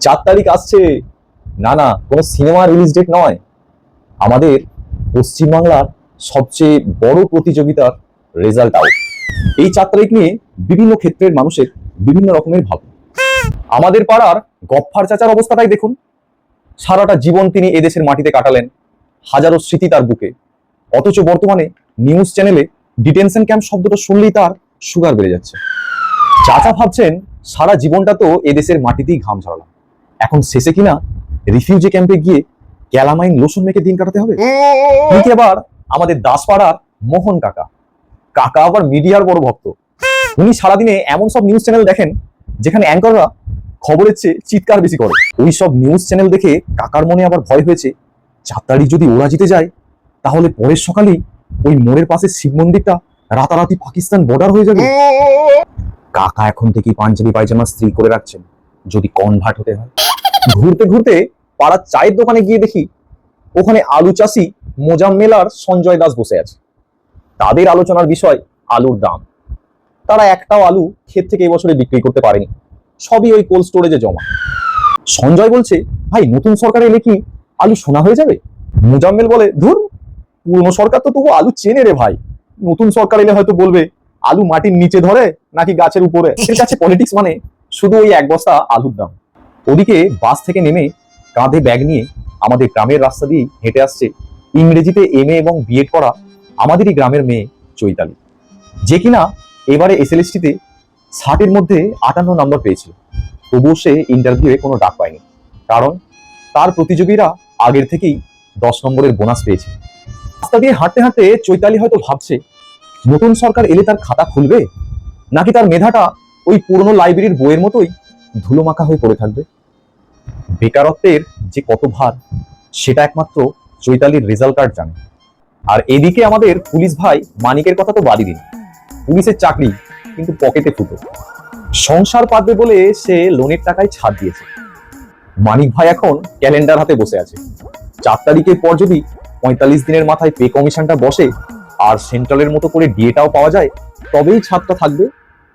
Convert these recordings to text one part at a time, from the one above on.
4 তারিখ আসছে। না না, কোনো সিনেমা রিলিজ ডেট নয়, আমাদের পশ্চিমবাংলার সবচেয়ে বড় প্রতিযোগিতার রেজাল্ট আউট। এই 4 তারিখ নিয়ে বিভিন্ন ক্ষেত্রের মানুষের বিভিন্ন রকমের ভাবনা। আমাদের পাড়ার গফফার চাচার অবস্থাটাই দেখুন। সারাটা জীবন তিনি এদেশের মাটিতে কাটালেন, হাজারো স্মৃতি তার বুকে, অথচ বর্তমানে নিউজ চ্যানেলে ডিটেনশন ক্যাম্প শব্দটা শুনলেই তার সুগার বেড়ে যাচ্ছে। চাচা ভাবছেন সারা জীবনটা তো এদেশের মাটিতেই ঘাম ঝরালাম, এখন শেষে কিনা রিফিউজি ক্যাম্পে গিয়ে ক্যালামাইন লোশন মেখে দিন কাটাতে হবে। ঠিক এবার আমাদের দাসপাড়ার মোহন কাকা, কাকা আবার মিডিয়ার বড় ভক্ত। উনি সারাদিনে এমন সব নিউজ চ্যানেল দেখেন যেখানে অ্যাঙ্কররা খবরের চেয়ে চিৎকার বেশি করে। ওই সব নিউজ চ্যানেল দেখে কাকার মনে আবার ভয় হয়েছে, 4 তারিখ যদি ওরা জিতে যায় তাহলে পরের সকালেই ওই মোড়ের পাশে শিব মন্দিরটা রাতারাতি পাকিস্তান বর্ডার হয়ে যাবে। কাকা এখন থেকেই পাঞ্জাবি পায়জামা স্ত্রী করে রাখছেন, যদি কনভার্ট হতে হয়। ঘুরতে ঘুরতে পাড়ার চায়ের দোকানে গিয়ে দেখি ওখানে আলু চাষি মোজাম্মেল আর সঞ্জয় দাস বসে আছে। তাদের আলোচনার বিষয় আলুর দাম। তারা একটাও আলু ক্ষেত থেকে এবছরে বিক্রি করতে পারেনি, সবই ওই কোল্ড স্টোরেজে জমা। সঞ্জয় বলছে, ভাই নতুন সরকার এলে কি আলু সোনা হয়ে যাবে? মোজাম্মেল বলে, ধুর, পুরনো সরকার তো তবু আলু চেনে রে ভাই, নতুন সরকার এলে হয়তো বলবে আলু মাটির নিচে ধরে নাকি গাছের উপরে। এর কাছে পলিটিক্স মানে শুধু ওই এক বস্তা আলুর দাম। ওদিকে বাস থেকে নেমে কাঁধে ব্যাগ নিয়ে আমাদের গ্রামের রাস্তা দিয়ে হেঁটে আসছে ইংরেজিতে MA এবং বিএড করা আমাদেরই গ্রামের মেয়ে চৈতালি, যে কিনা এবারে SLST-তে 60-এর মধ্যে 58 নম্বর পেয়েছিল। তবুও সে ইন্টারভিউয়ে কোনো ডাক পায়নি, কারণ তার প্রতিযোগীরা আগের থেকেই 10 নম্বরের বোনাস পেয়েছে। রাস্তা দিয়ে হাঁটতে হাঁটতে চৈতালি হয়তো ভাবছে, নতুন সরকার এলে তার খাতা খুলবে নাকি তার মেধাটা ওই পুরনো লাইব্রেরির বইয়ের মতোই ধুলোমাখা হয়ে পড়ে থাকবে। বেকারত্বের যে কত ভার সেটা একমাত্র চৈতালির রেজাল্ট কার্ড জানে। আর এদিকে আমাদের পুলিশ ভাই মানিকের কথা তো বাদই দিন, পুলিশের চাকরি কিন্তু পকেটে ফুটো। সংসার পাতবে বলে সে লোনের টাকায় ছাড় দিয়েছে। মানিক ভাই এখন ক্যালেন্ডার হাতে বসে আছে। 4 তারিখের পর যদি 45 দিনের মাথায় পে কমিশনটা বসে আর সেন্ট্রালের মতো করে ডিএটাও পাওয়া যায়, তবেই ছাদটা থাকবে,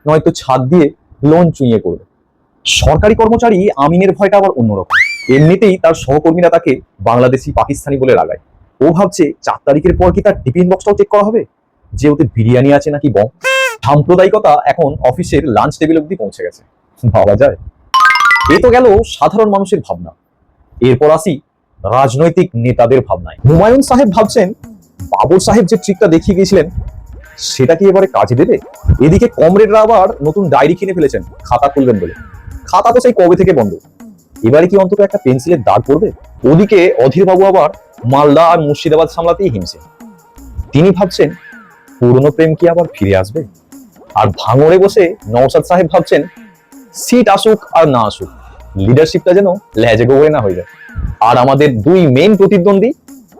নয়তো ছাদ দিয়ে লোন চুইয়ে করবে। সরকারি কর্মচারী আমিনের ভয়টা আবার অন্যরকম। এমনিতেই তার সহকর্মীরা তাকে বাংলাদেশি পাকিস্তানি বলে রাগায়। ও ভাবছে 4 তারিখের পর কি তার টিফিন বক্সটাও চেক করা হবে, যে ওতে বিরিয়ানি আছে নাকি বম। সাম্প্রদায়িকতা এখন অফিসের লাঞ্চ টেবিল অব্দি পৌঁছে গেছে, ভাবা যায়। এ তো গেল সাধারণ মানুষের ভাবনা, এরপর আসি রাজনৈতিক নেতাদের ভাবনায়। হুমায়ুন সাহেব ভাবছেন বাবর সাহেব যে ট্রিকটা দেখিয়ে গিয়েছিলেন সেটা কি এবারে কাজে দেবে। এদিকে কমরেডরা আবার নতুন ডায়েরি কিনে ফেলেছেন খাতা খুলবেন বলে। খাতা তো সেই কবে থেকে বন্ধ, এবারে কি অন্তত একটা পেন্সিলের দাগ পড়বে। ওদিকে অধীর বাবু আবার মালদা আর মুর্শিদাবাদ সামলাতেই হিমছে। তিনি ভাবছেন পুরনো প্রেম কি আবার ফিরে আসবে। আর ভাঙড়ে বসে নওশাদ সাহেব ভাবছেন সিট আসুক আর না আসুক, লিডারশিপটা যেন লেজে গোবরে না হয়ে যায়। আর আমাদের দুই মেইন প্রতিদ্বন্দ্বী,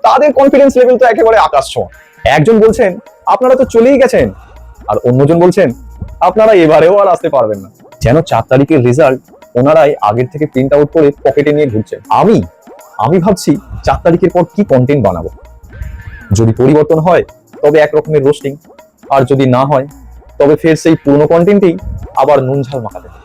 তাদের কনফিডেন্স লেভেল তো একেবারে আকাশ ছোঁয়া। একজন বলছেন আপনারা তো চলেই গেছেন, আর অন্যজন বলছেন আপনারা এবারেও আর আসতে পারবেন না। যেন 4 তারিখের রেজাল্ট ওনারাই আগের থেকে প্রিন্ট আউট করে পকেটে নিয়ে ঘুরছেন। আমি ভাবছি 4 তারিখের পর কি কন্টেন্ট বানাবো। যদি পরিবর্তন হয় তবে এক রকমের রোস্টিং, আর যদি না হয় তবে ফের সেই পুরনো কন্টেন্টেই আবার নুন ঝাল মাখাতে হবে।